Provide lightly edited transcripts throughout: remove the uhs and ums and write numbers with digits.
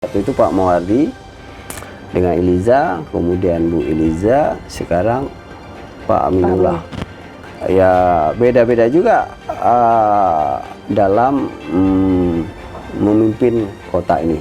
Waktu itu Pak Mawardi dengan Eliza, kemudian Bu Eliza, sekarang Pak Aminullah. Ya beda-beda juga dalam memimpin kota ini.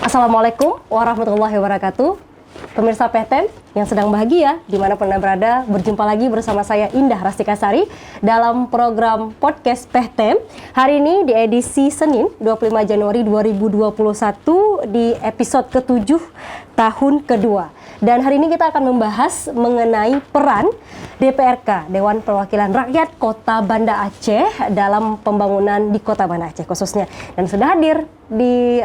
Assalamualaikum warahmatullahi wabarakatuh. Pemirsa PTM yang sedang bahagia dimanapun Anda berada, berjumpa lagi bersama saya Indah Rastika Sari dalam program podcast PTM. Hari ini di edisi Senin 25 Januari 2021 di episode ke-7 tahun kedua. Dan hari ini kita akan membahas mengenai peran DPRK, Dewan Perwakilan Rakyat Kota Banda Aceh dalam pembangunan di Kota Banda Aceh khususnya. Dan sudah hadir di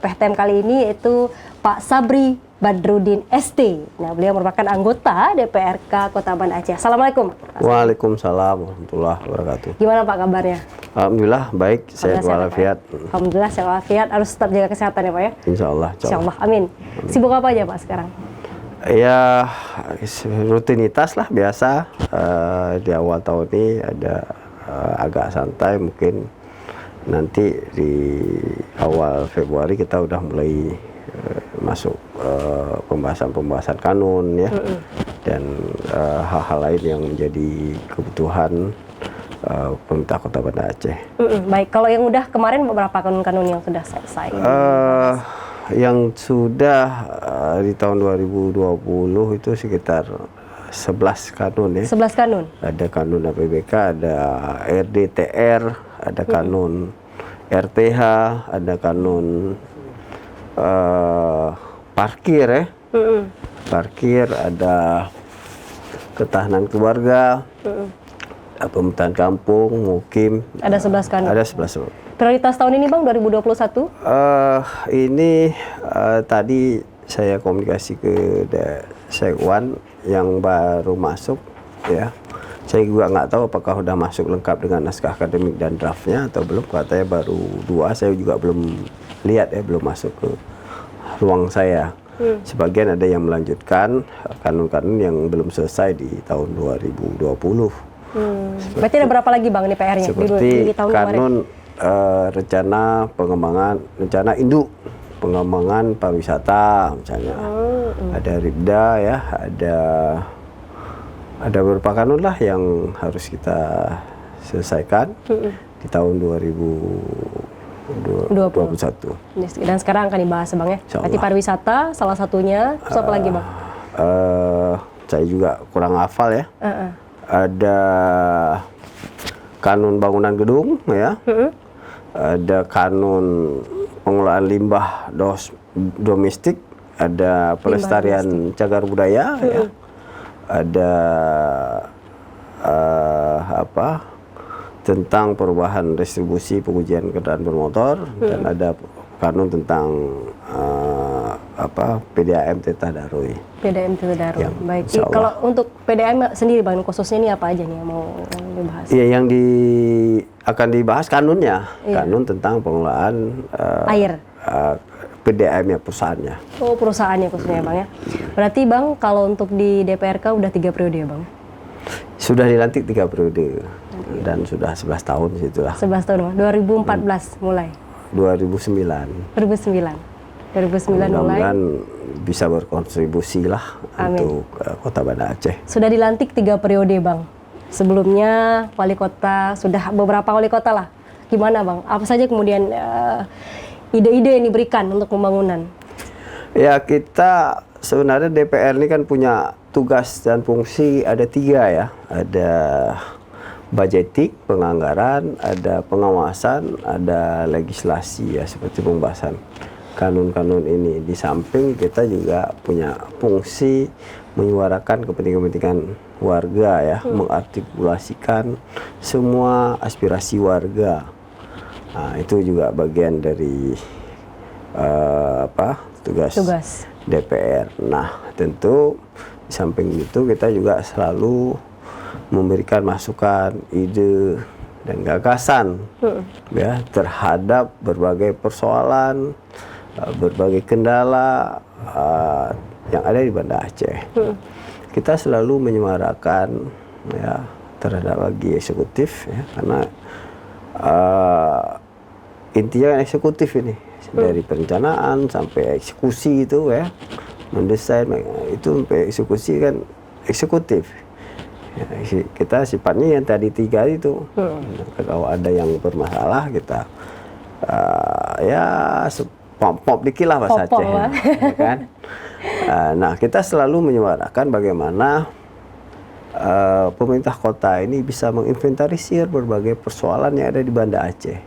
PTM kali ini yaitu Pak Sabri Badrudin ST. Nah, beliau merupakan anggota DPRK Kota Banda Aceh. Assalamualaikum. Waalaikumsalam warahmatullahi wabarakatuh. Gimana Pak kabarnya? Alhamdulillah baik, sehat walafiat. Alhamdulillah sehat walafiat. Harus tetap jaga kesehatan ya Pak ya? Insya Allah. Amin. Sibuk apa aja Pak sekarang? Ya rutinitas lah biasa. Di awal tahun ini ada agak santai, mungkin nanti di awal Februari kita udah mulai masuk pembahasan kanun ya, dan hal-hal lain yang menjadi kebutuhan pemerintah Kota Banda Aceh. Baik, kalau yang udah kemarin beberapa kanun-kanun yang sudah selesai? Yang sudah di tahun 2020 itu sekitar 11 kanun ya. 11 kanun? Ada kanun APBK, ada RDTR, ada kanun RTH, ada kanun parkir ya. Parkir, ada ketahanan keluarga, pemetaan kampung, mukim. Ada 11 kanun? Ada 11. Prioritas tahun ini Bang, 2021? Ini tadi saya komunikasi ke Sekwan yang baru masuk ya. Saya juga nggak tahu apakah sudah masuk lengkap dengan naskah akademik dan draftnya atau belum. Katanya baru 2, saya juga belum lihat ya, belum masuk ke ruang saya. Sebagian ada yang melanjutkan kanun-kanun yang belum selesai di tahun 2020. Berarti ada berapa lagi Bang ini PR-nya? Seperti di tahun kanun rencana pengembangan, rencana induk pengembangan pariwisata misalnya. Ada RIPDA ya, ada beberapa kanun lah yang harus kita selesaikan di tahun 2021. Dan sekarang akan dibahas Bang ya. Berarti pariwisata salah satunya, terus apa lagi Bang? Saya juga kurang hafal ya. Ada kanun bangunan gedung ya. Ada kanun pengelolaan limbah domestik, ada pelestarian cagar budaya ya. Ada tentang perubahan distribusi pengujian kendaraan bermotor, dan ada kanun tentang PDAM Tadarui. PDAM Tadarui. Baik. Kalau untuk PDAM sendiri Bang, khususnya ini apa aja nih yang mau dibahas? Iya, yang akan dibahas kanunnya, kanun tentang pengelolaan air. PDAM-nya, perusahaannya. Oh, perusahaannya khususnya Bang ya. Berarti Bang kalau untuk di DPRK udah 3 periode ya Bang? Sudah dilantik 3 periode dan sudah 11 tahun situlah. 11 tahun Bang. 2014 mulai. 2009 mulai. Mudah-mudahan bisa berkontribusi lah. Amin. Untuk Kota Banda Aceh. Sudah dilantik 3 periode Bang. Sebelumnya wali kota, sudah beberapa wali kota lah. Gimana Bang? Apa saja kemudian ide-ide yang diberikan untuk pembangunan? Ya, kita sebenarnya DPR ini kan punya tugas dan fungsi ada 3 ya. Ada budgeting, penganggaran, ada pengawasan, ada legislasi ya, seperti pembahasan kanun-kanun ini. Di samping kita juga punya fungsi menyuarakan kepentingan-kepentingan warga ya, mengartikulasikan semua aspirasi warga. Nah, itu juga bagian dari tugas DPR. Nah, tentu di samping itu kita juga selalu memberikan masukan, ide dan gagasan ya terhadap berbagai persoalan, berbagai kendala yang ada di Banda Aceh. Kita selalu menyuarakan ya terhadap bagi eksekutif ya, karena intinya kan eksekutif ini, dari perencanaan sampai eksekusi itu ya, mendesain itu sampai eksekusi kan eksekutif. Ya, kita sifatnya yang tadi 3 itu. Kalau ada yang bermasalah kita ya pop dikit lah bahasa Aceh, ya kan. Nah, kita selalu menyuarakan bagaimana pemerintah kota ini bisa menginventarisir berbagai persoalan yang ada di Banda Aceh.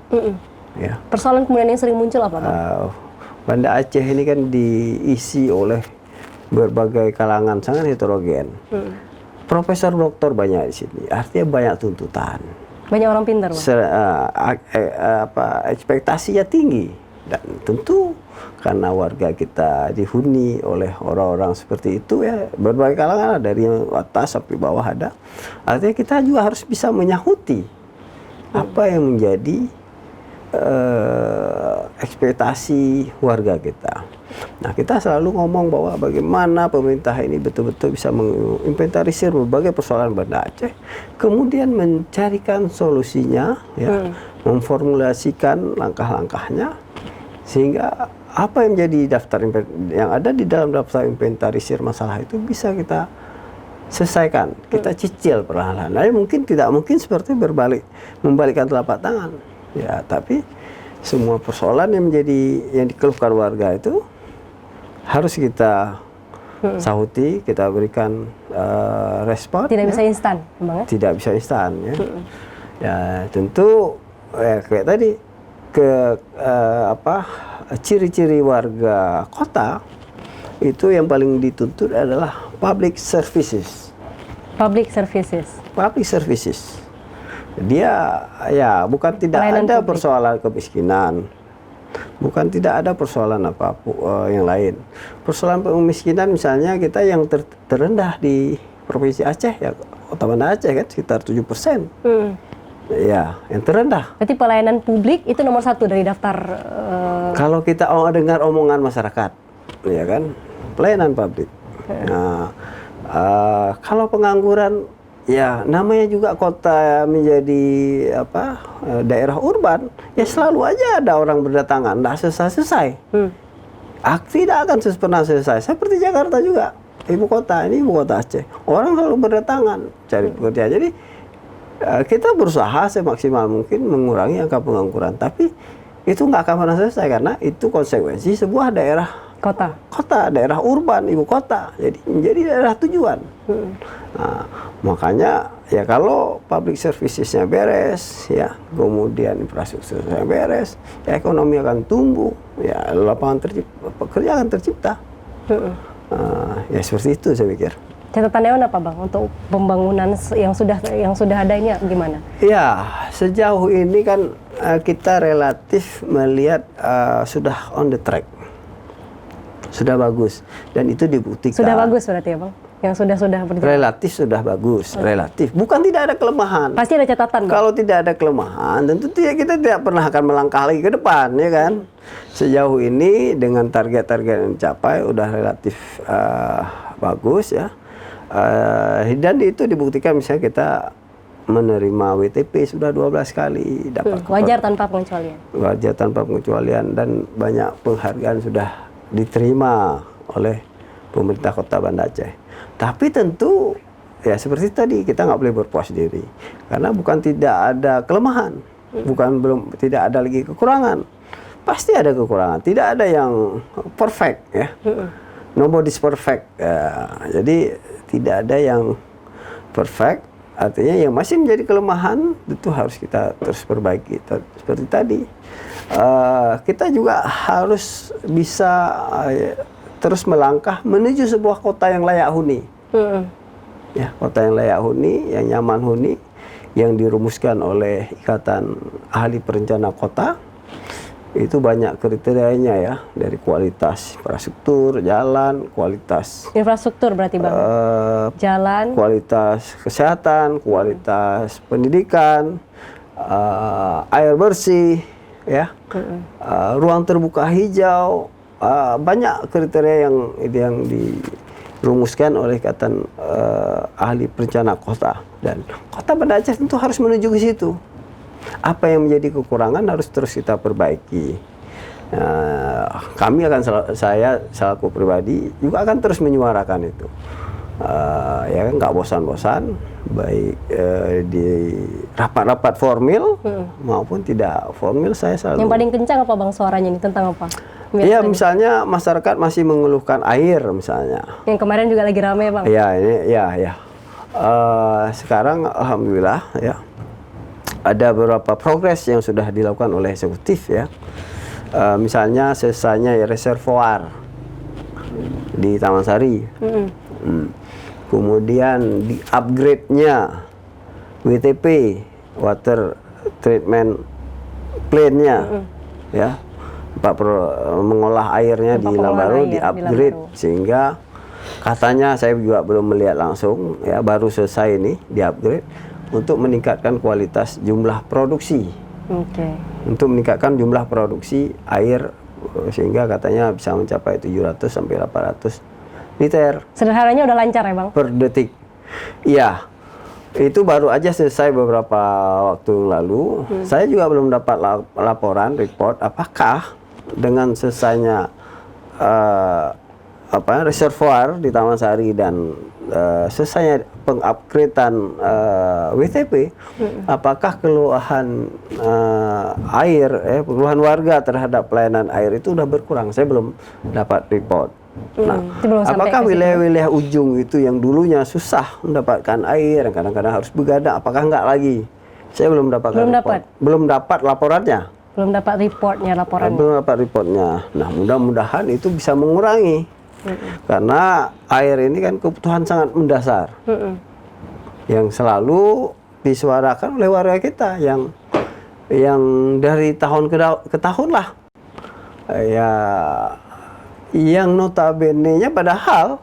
Ya. Persoalan kemudian yang sering muncul apa, Bang? Banda Aceh ini kan diisi oleh berbagai kalangan sangat heterogen. Profesor doktor banyak di sini, artinya banyak tuntutan. Banyak orang pintar, Bang. Ekspektasinya tinggi, dan tentu karena warga kita dihuni oleh orang-orang seperti itu ya, berbagai kalangan, dari atas sampai bawah ada. Artinya kita juga harus bisa menyahuti apa yang menjadi ekspektasi warga kita. Nah, kita selalu ngomong bahwa bagaimana pemerintah ini betul-betul bisa menginventarisir berbagai persoalan Banda Aceh, kemudian mencarikan solusinya, ya, memformulasikan langkah-langkahnya, sehingga apa yang menjadi yang ada di dalam daftar inventarisir masalah itu bisa kita selesaikan, kita cicil perlahan-lahan. Nah, mungkin tidak mungkin seperti membalikkan telapak tangan, ya, tapi semua persoalan yang dikeluhkan warga itu harus kita sahuti, kita berikan respon. Tidak bisa instan, Bang, ya? Tidak bisa instan, ya. Ya, tentu kayak tadi ciri-ciri warga kota itu yang paling dituntut adalah public services. Public services. Public services. Dia ya bukan tidak Pelayanan ada publik. persoalan kemiskinan, bukan tidak ada persoalan apapun yang lain. Persoalan kemiskinan misalnya kita yang terendah di Provinsi Aceh ya, Kota Banda Aceh kan sekitar 7%. Ya, yang terendah. Berarti pelayanan publik itu nomor 1 dari daftar. Kalau kita dengar omongan masyarakat, ya kan, pelayanan publik. Nah, kalau pengangguran, ya namanya juga kota menjadi daerah urban, ya selalu aja ada orang berdatangan, nggak selesai-selesai. Tidak akan pernah selesai. Seperti Jakarta juga, ibu kota Aceh, orang selalu berdatangan cari pekerjaan. Jadi kita berusaha semaksimal mungkin mengurangi angka pengangguran, tapi itu nggak akan pernah selesai karena itu konsekuensi sebuah daerah daerah urban, ibu kota, jadi menjadi daerah tujuan. Nah, makanya ya kalau public services-nya beres, ya kemudian infrastrukturnya beres, ya ekonomi akan tumbuh, ya lapangan pekerjaan akan tercipta. Ya seperti itu saya pikir. Catatannya apa, Bang, untuk pembangunan yang sudah adanya gimana? Ya, sejauh ini kan kita relatif melihat sudah on the track. Sudah bagus, dan itu dibuktikan. Sudah bagus berarti ya, Bang? Yang sudah berjalan? Relatif sudah bagus, relatif. Bukan tidak ada kelemahan. Pasti ada catatan, Bang? Kalau tidak ada kelemahan, tentu kita tidak pernah akan melangkah lagi ke depan, ya kan? Sejauh ini dengan target-target yang dicapai udah relatif bagus, ya. Dan itu dibuktikan misalnya kita menerima WTP sudah 12 kali, dapat wajar tanpa pengecualian. Wajar tanpa pengecualian, dan banyak penghargaan sudah diterima oleh pemerintah Kota Banda Aceh. Tapi tentu ya seperti tadi, kita nggak boleh berpuas diri karena bukan tidak ada kelemahan, tidak ada lagi kekurangan. Pasti ada kekurangan, tidak ada yang perfect, ya. Nobody's perfect. Jadi tidak ada yang perfect, artinya yang masih menjadi kelemahan itu harus kita terus perbaiki. Seperti tadi, kita juga harus bisa terus melangkah menuju sebuah kota yang layak huni. Ya, kota yang layak huni, yang nyaman huni, yang dirumuskan oleh Ikatan Ahli Perencana Kota. Itu banyak kriterianya, ya, dari kualitas infrastruktur, jalan, kualitas infrastruktur berarti, Bang, jalan, kualitas kesehatan, kualitas pendidikan, air bersih, ya, ruang terbuka hijau, banyak kriteria yang dirumuskan oleh Ikatan Ahli Perencana Kota, dan Kota Banda Aceh tentu harus menuju ke situ. Apa yang menjadi kekurangan harus terus kita perbaiki. Kami saya selaku pribadi juga akan terus menyuarakan itu. Ya kan, nggak bosan-bosan, baik di rapat-rapat formal maupun tidak formal, saya selalu. Yang paling kencang apa Bang suaranya ini, tentang apa? Iya, misalnya masyarakat masih mengeluhkan air misalnya. Yang kemarin juga lagi ramai Bang. Iya, ini ya. Sekarang alhamdulillah ya ada beberapa progres yang sudah dilakukan oleh eksekutif ya. Misalnya selesainya ya reservoir di Taman Sari. Kemudian di upgrade-nya WTP, water treatment plant-nya ya. Mengolah airnya di Lambaru di upgrade sehingga katanya, saya juga belum melihat langsung ya, baru selesai ini di upgrade untuk meningkatkan kualitas jumlah produksi. Untuk meningkatkan jumlah produksi air sehingga katanya bisa mencapai 700 sampai 800 liter. Sederhananya udah lancar ya Bang? Per detik. Iya. Itu baru aja selesai beberapa waktu lalu. Saya juga belum dapat laporan, report apakah dengan selesainya reservoir di Taman Sari dan selesainya pengupgradean WTP, apakah keluhan keluhan warga terhadap pelayanan air itu udah berkurang? Saya belum dapat report. Nah, apakah wilayah-wilayah ujung itu yang dulunya susah mendapatkan air, kadang-kadang harus begadang, apakah enggak lagi? Saya belum dapatkan belum dapat laporannya. Belum dapat laporannya. Belum dapat reportnya. Nah, mudah-mudahan itu bisa mengurangi. Karena air ini kan kebutuhan sangat mendasar. Yang selalu disuarakan oleh warga kita yang dari tahun ke tahun lah. Ya, yang notabene-nya padahal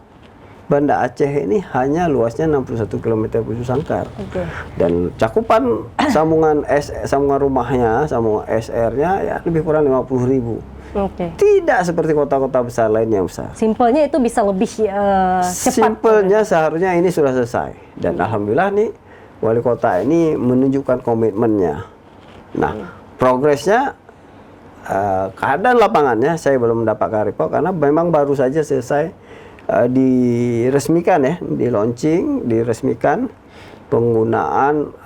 Banda Aceh ini hanya luasnya 61 km persegi sangkar. Dan cakupan sambungan rumahnya, sambungan SR-nya ya lebih kurang 50.000. Tidak seperti kota-kota besar lain yang besar. Simpelnya itu bisa lebih cepat. Simpelnya seharusnya ini sudah selesai. Dan alhamdulillah nih wali kota ini menunjukkan komitmennya. Nah, progresnya keadaan lapangannya saya belum mendapatkan report karena memang baru saja selesai diresmikan ya, diresmikan penggunaan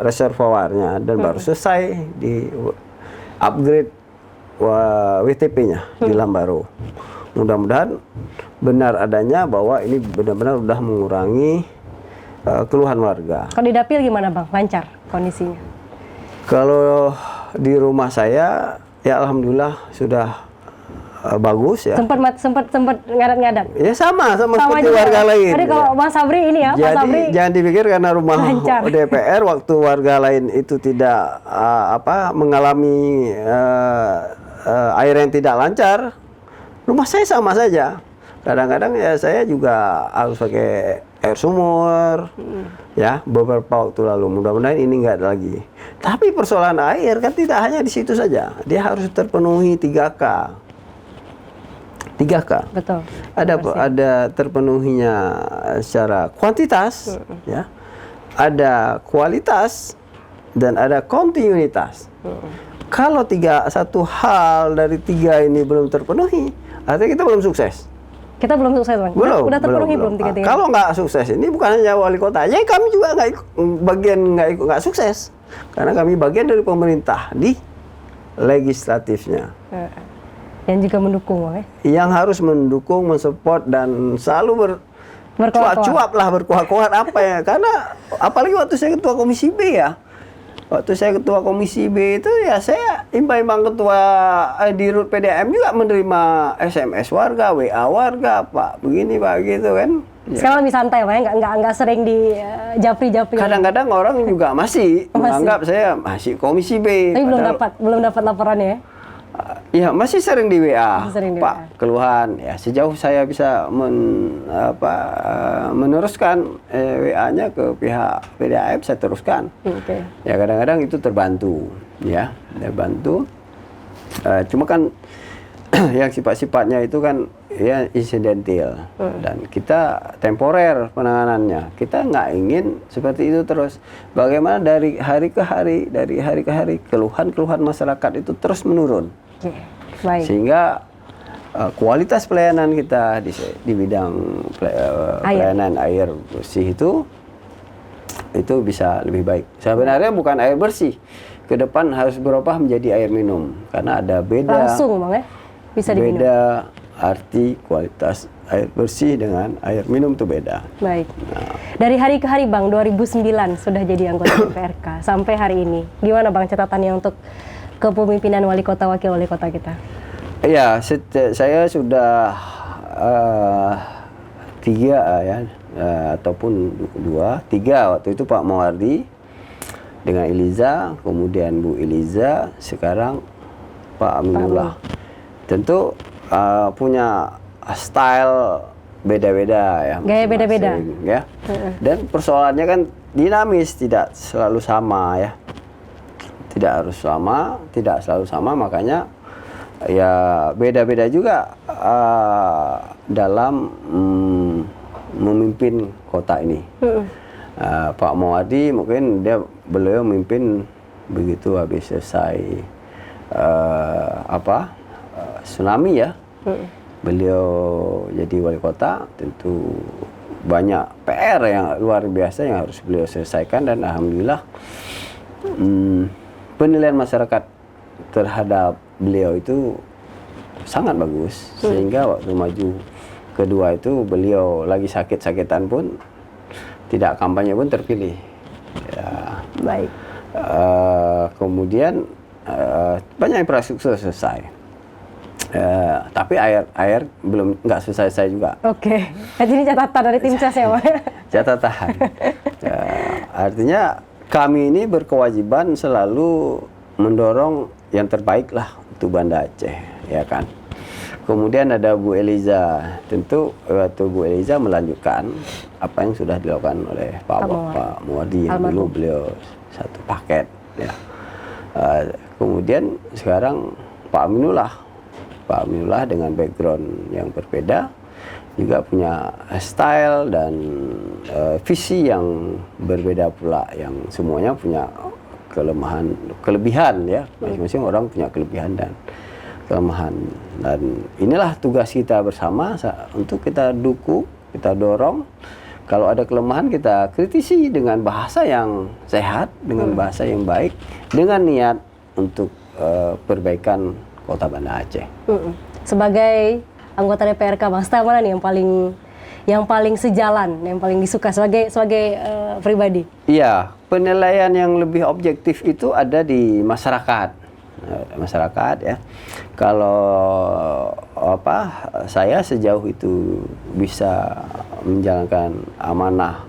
reservoirnya dan baru selesai di upgrade WTP-nya di Lambaru. Mudah-mudahan benar adanya bahwa ini benar-benar sudah mengurangi keluhan warga. Kalau di dapil gimana Bang? Lancar kondisinya? Kalau di rumah saya ya alhamdulillah sudah bagus ya. Sempat ngadat-ngadat. Ya sama seperti juga warga lain. Tadi kalau Bang Sabri ini ya, Pak Sabri. Jangan dipikir karena rumah lancar. DPR waktu warga lain itu tidak mengalami air yang tidak lancar, rumah saya sama saja. Kadang-kadang ya saya juga harus pakai air sumur, ya beberapa waktu lalu. Mudah-mudahan ini nggak ada lagi. Tapi persoalan air kan tidak hanya di situ saja. Dia harus terpenuhi 3K. Betul. Ada terpenuhinya secara kuantitas, ya. Ada kualitas dan ada kontinuitas. Kalau satu hal dari 3 ini belum terpenuhi, artinya kita belum sukses. Kita belum sukses, Bang. Udah terpenuhi belum 3-3? Kalau nggak sukses ini bukan hanya wali kota, ya kami juga nggak sukses. Karena kami bagian dari pemerintah di legislatifnya. Yang juga mendukung, Bang ya? Yang harus mendukung, mensupport dan selalu berkuat apa ya? Karena apalagi waktu saya ketua Komisi B ya. Waktu saya ketua Komisi B itu ya saya imbang ketua Dirut PDAM juga menerima SMS warga, WA warga, Pak begini Pak gitu kan. Sekarang lebih santai Pak ya, nggak sering di japri-japri. Kadang-kadang orang juga masih menganggap saya masih Komisi B. Tapi belum dapat laporannya ya? Ya masih sering di WA, sering di Pak WA. Keluhan ya sejauh saya bisa meneruskan WA-nya ke pihak PDAM saya teruskan. Ya kadang-kadang itu terbantu, terbantu. Cuma kan yang sifat-sifatnya itu kan ya insidental dan kita temporer penanganannya. Kita nggak ingin seperti itu terus. Bagaimana dari hari ke hari keluhan-keluhan masyarakat itu terus menurun. Oke, baik. Sehingga kualitas pelayanan kita di bidang pelayanan air bersih itu bisa lebih baik. Sebenarnya bukan air bersih. Ke depan harus berubah menjadi air minum karena ada beda. Langsung Bang ya, bisa diminum. Beda arti kualitas air bersih dengan air minum itu beda. Baik. Dari hari ke hari Bang, 2009 sudah jadi anggota DPRK sampai hari ini. Gimana Bang catatannya untuk kepemimpinan wali kota, wakil wali kota kita? Iya, saya sudah 3 ataupun 2, 3 waktu itu Pak Mawardi dengan Eliza, kemudian Bu Eliza, sekarang Pak Aminullah. Tentu punya style beda-beda ya. Gaya beda-beda. Ya. Dan persoalannya kan dinamis, tidak selalu sama ya. Tidak selalu sama, makanya ya beda-beda juga dalam memimpin kota ini. Pak Mawardi mungkin beliau memimpin begitu habis selesai tsunami ya. Beliau jadi wali kota, tentu banyak PR yang luar biasa yang harus beliau selesaikan dan alhamdulillah penilaian masyarakat terhadap beliau itu sangat bagus sehingga waktu maju kedua itu beliau lagi sakit-sakitan pun tidak kampanye pun terpilih. Ya. Baik. Kemudian banyak infrastruktur selesai. Tapi air belum nggak selesai juga. Oke. Jadi ini catatan dari tim ses ya, Pak? Catatan. Artinya kami ini berkewajiban selalu mendorong yang terbaik lah untuk Banda Aceh, ya kan. Kemudian ada Bu Eliza, tentu waktu Bu Eliza melanjutkan apa yang sudah dilakukan oleh Pak Mawardi yang dulu beliau satu paket, ya. Kemudian sekarang Pak Aminullah dengan background yang berbeda juga punya style dan visi yang berbeda pula, yang semuanya punya kelebihan ya, masing-masing orang punya kelebihan dan kelemahan, dan inilah tugas kita bersama untuk kita dukung, kita dorong. Kalau ada kelemahan kita kritisi dengan bahasa yang sehat, dengan bahasa yang baik, dengan niat untuk perbaikan Kota Banda Aceh. Sebagai anggota DPRK, Mas, mana nih yang paling sejalan, yang paling disuka sebagai pribadi? Iya, penilaian yang lebih objektif itu ada di masyarakat. Ya. Kalau saya sejauh itu bisa menjalankan amanah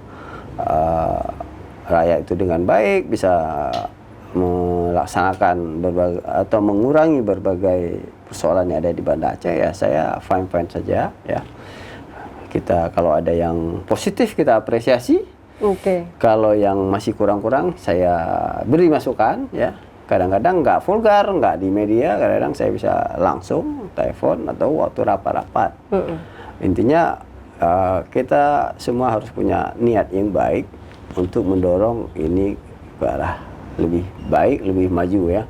rakyat itu dengan baik, bisa melaksanakan atau mengurangi berbagai persoalan yang ada di Banda Aceh, ya saya fine saja ya. Kita kalau ada yang positif kita apresiasi. Kalau yang masih kurang-kurang saya beri masukan ya. Kadang-kadang nggak vulgar, nggak di media, kadang-kadang saya bisa langsung telepon atau waktu rapat-rapat. Intinya kita semua harus punya niat yang baik untuk mendorong ini ke arah lebih baik, lebih maju ya.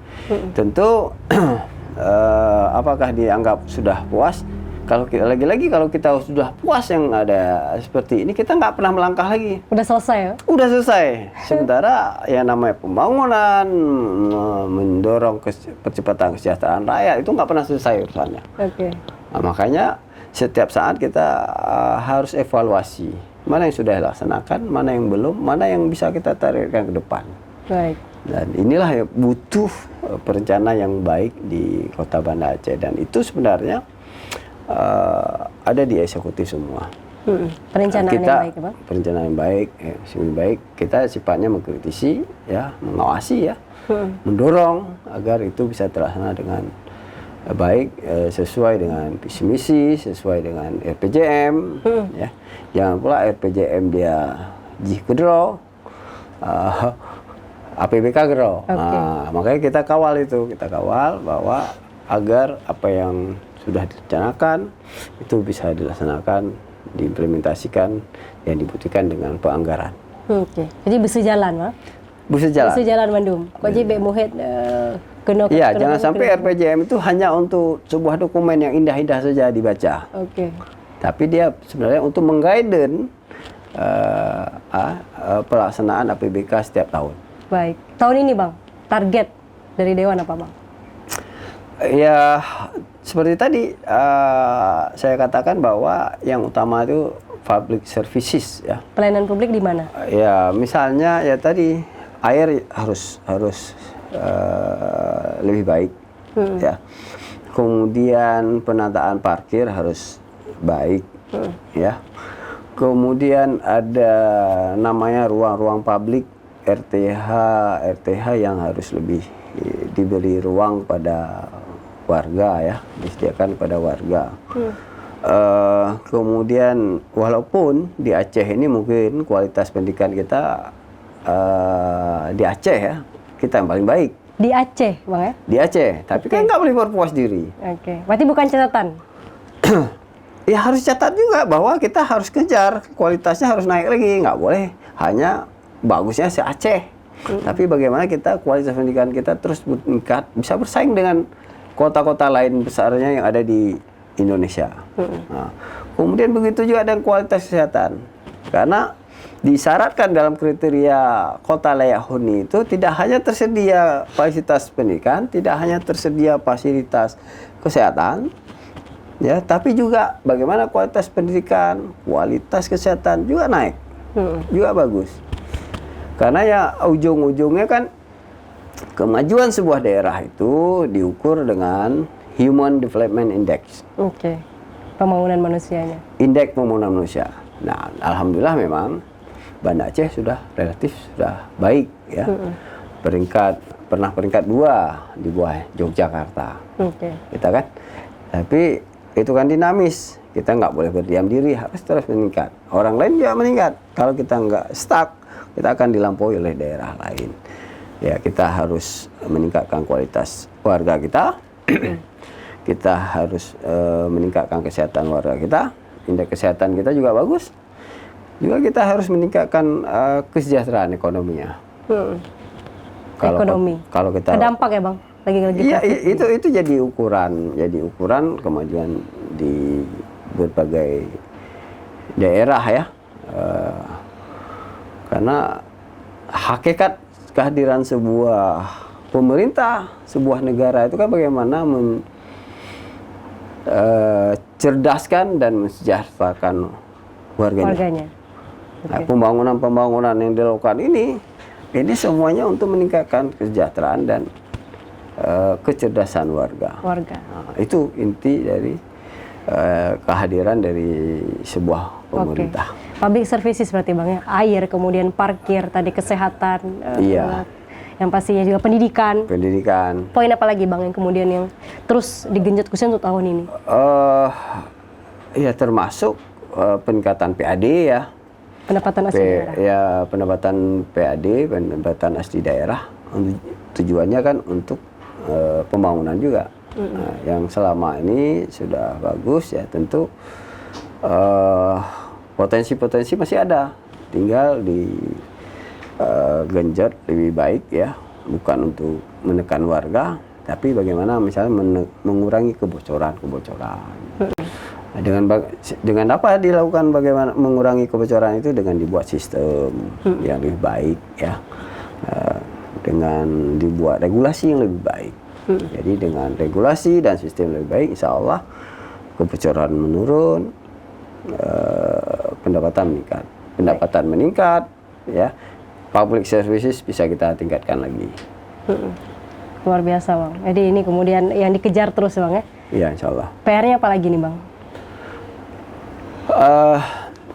Tentu apakah dianggap sudah puas? Kalau lagi-lagi kalau kita sudah puas yang ada seperti ini, kita nggak pernah melangkah lagi. Udah selesai ya? Udah selesai. Sementara yang namanya pembangunan, mendorong percepatan kesejahteraan rakyat itu nggak pernah selesai urusannya. Nah, makanya setiap saat kita harus evaluasi mana yang sudah dilaksanakan, mana yang belum, mana yang bisa kita tarikkan ke depan. Baik. Dan inilah yang butuh perencanaan yang baik di Kota Banda Aceh, dan itu sebenarnya ada di eksekutif semua. Perencanaan yang baik, Pak. Perencanaan yang baik, baik. Kita sifatnya mengkritisi, ya, mengawasi, ya, mendorong agar itu bisa terlaksana dengan baik, sesuai dengan visi misi, sesuai dengan RPJM, ya. Jangan pula RPJM dia jihkedro, APBK gero. Nah, makanya kita kawal bahwa agar apa yang sudah direncanakan itu bisa dilaksanakan, diimplementasikan yang dibutuhkan dengan penganggaran. Oke. Jadi bisa jalan, Bang. Bisa jalan. Bisa jalan mandum. Kok jadi Bek Muhid kena. Iya, jangan sampai RPJM itu hanya untuk sebuah dokumen yang indah-indah saja dibaca. Oke. Tapi dia sebenarnya untuk mengguiden pelaksanaan APBK setiap tahun. Baik. Tahun ini, Bang, target dari Dewan apa, Bang? Ya, seperti tadi saya katakan bahwa yang utama itu public services ya. Pelayanan publik di mana? Ya, misalnya ya tadi air harus lebih baik ya. Kemudian penataan parkir harus baik ya. Kemudian ada namanya ruang-ruang publik RTH yang harus lebih diberi ruang pada warga ya, disediakan pada warga. Kemudian walaupun di Aceh ini mungkin kualitas pendidikan kita di Aceh ya, kita yang paling baik. Di Aceh, Bang ya? Di Aceh, tapi kan nggak boleh berpuas diri. Oke. Berarti bukan catatan? Ya harus catat juga bahwa kita harus kejar, kualitasnya harus naik lagi, nggak boleh hanya bagusnya se Aceh. Tapi bagaimana kita kualitas pendidikan kita terus meningkat, bisa bersaing dengan kota-kota lain besarnya yang ada di Indonesia. Nah, kemudian begitu juga dengan kualitas kesehatan, karena disyaratkan dalam kriteria kota layak huni itu tidak hanya tersedia fasilitas pendidikan, tidak hanya tersedia fasilitas kesehatan, ya, tapi juga bagaimana kualitas pendidikan, kualitas kesehatan juga naik, juga bagus. Karena ya ujung-ujungnya kan kemajuan sebuah daerah itu diukur dengan Human Development Index. Oke. Pembangunan manusianya. Indeks pembangunan manusia. Nah, alhamdulillah memang Banda Aceh sudah relatif sudah baik ya. Pernah peringkat 2 di bawah Yogyakarta. Oke. Kita kan. Tapi itu kan dinamis. Kita nggak boleh berdiam diri, harus terus meningkat. Orang lain juga meningkat. Kalau kita nggak stuck, kita akan dilampaui oleh daerah lain. Ya, kita harus meningkatkan kualitas warga kita. Kita harus meningkatkan kesehatan warga kita. Indeks kesehatan kita juga bagus. Juga kita harus meningkatkan kesejahteraan ekonominya. Ekonomi. Kalau kita kedampak ya, Bang. Lagi-lagi. Iya, itu jadi ukuran kemajuan di berbagai daerah ya. Karena hakikat kehadiran sebuah pemerintah, sebuah negara itu kan bagaimana mencerdaskan dan mensejahterakan warganya. Nah, pembangunan yang dilakukan ini semuanya untuk meningkatkan kesejahteraan dan kecerdasan warga. Nah, itu inti dari kehadiran dari sebuah pemerintah. Public services berarti, Bang ya. Air, kemudian parkir, tadi kesehatan. Iya. Yang pastinya juga pendidikan. Poin apa lagi, Bang, yang kemudian yang terus digenjot khususnya untuk tahun ini? Ya termasuk peningkatan PAD ya. Pendapatan asli daerah. Ya, pendapatan PAD, pendapatan asli daerah. Tujuannya kan untuk pembangunan juga. Nah, yang selama ini sudah bagus ya, tentu potensi-potensi masih ada, tinggal genjot lebih baik ya, bukan untuk menekan warga, tapi bagaimana misalnya mengurangi kebocoran. Nah, dengan apa dilakukan, bagaimana mengurangi kebocoran itu, dengan dibuat sistem yang lebih baik ya, dengan dibuat regulasi yang lebih baik. Jadi dengan regulasi dan sistem lebih baik, insya Allah kebocoran menurun, pendapatan meningkat, ya, public services bisa kita tingkatkan lagi. Luar biasa, Bang. Jadi ini kemudian yang dikejar terus, Bang ya? Iya, insya Allah. PR-nya apa lagi nih, Bang?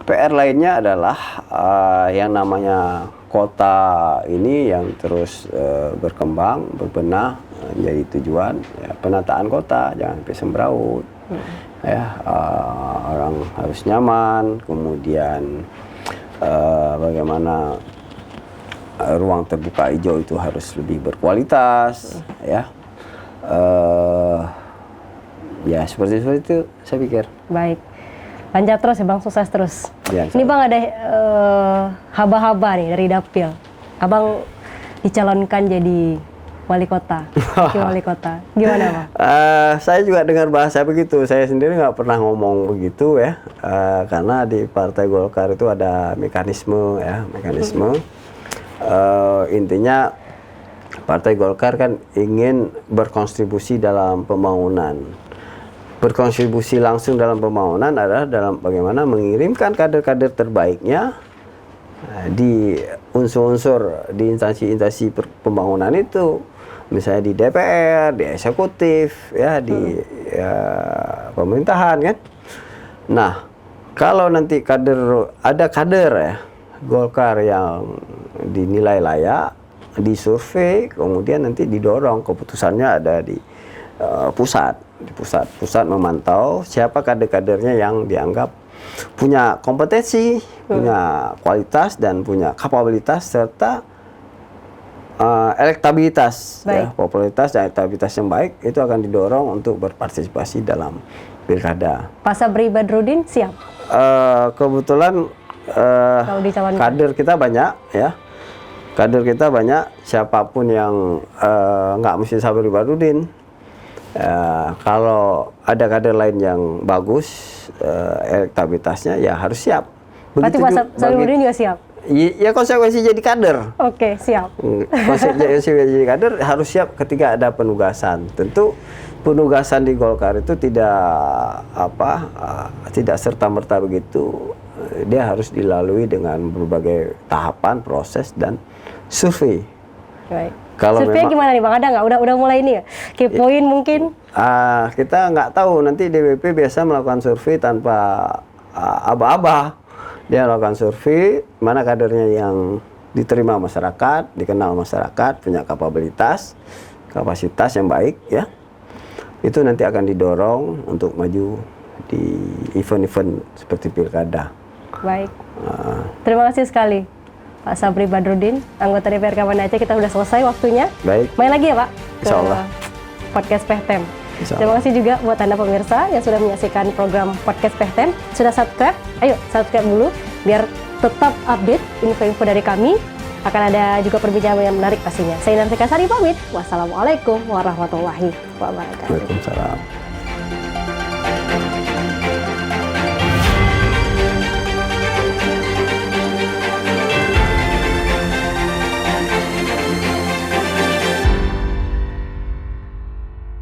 PR lainnya adalah yang namanya kota ini yang terus berkembang, berbenah, menjadi tujuan ya, penataan kota, jangan sampai sembraut. Ya, orang harus nyaman, kemudian bagaimana ruang terbuka hijau itu harus lebih berkualitas, ya. Ya seperti itu saya pikir. Baik. Lanjut terus ya Bang, sukses terus. Ya, ini Bang ada haba-haba nih dari Dapil. Abang dicalonkan jadi wali kota, wakil wali kota. Gimana Bang? Saya juga dengar bahasa begitu. Saya sendiri nggak pernah ngomong begitu ya, karena di Partai Golkar itu ada mekanisme ya, intinya Partai Golkar kan ingin berkontribusi dalam pembangunan. Berkontribusi langsung dalam pembangunan adalah dalam bagaimana mengirimkan kader-kader terbaiknya di unsur-unsur di instansi-instansi pembangunan itu, misalnya di DPR, di eksekutif, ya di pemerintahan kan. Nah, kalau nanti ada kader ya Golkar yang dinilai layak, disurvei, kemudian nanti didorong, keputusannya ada di pusat. Di pusat memantau siapa kader-kadernya yang dianggap punya kompetensi, punya kualitas dan punya kapabilitas serta elektabilitas, ya, popularitas dan elektabilitas yang baik itu akan didorong untuk berpartisipasi dalam pilkada. Pak Sabri Badrudin siap? Kebetulan kader kita banyak, ya. Kader kita banyak, siapapun yang nggak mesti Sabri Badrudin. Kalau ada kader lain yang bagus elektabilitasnya, ya harus siap. Berarti Pak Sabri Badrudin juga siap? Ya konsekuensi jadi kader. Oke, siap. Konsekuensi jadi kader harus siap ketika ada penugasan. Tentu penugasan di Golkar itu tidak serta-merta begitu. Dia harus dilalui dengan berbagai tahapan, proses dan survei. Baik. Kalau survei gimana nih Bang? Ada nggak? Udah mulai ini ya? Kepoin mungkin? Kita nggak tahu. Nanti DPP biasa melakukan survei tanpa aba-aba. Dia melakukan survei mana kadernya yang diterima masyarakat, dikenal masyarakat, punya kapasitas yang baik, ya. Itu nanti akan didorong untuk maju di event-event seperti pilkada. Baik. Terima kasih sekali Pak Sabri Badrudin, anggota DPR Kabupaten Aceh. Kita sudah selesai waktunya. Baik. Main lagi ya Pak? Insyaallah. Podcast Pehtem. Terima kasih juga buat Anda pemirsa yang sudah menyaksikan program Podcast Pehtem. Sudah subscribe? Ayo subscribe dulu biar tetap update info-info dari kami. Akan ada juga perbincangan yang menarik pastinya. Saya Indah Rastika Sari pamit. Wassalamualaikum warahmatullahi wabarakatuh. Waalaikumsalam.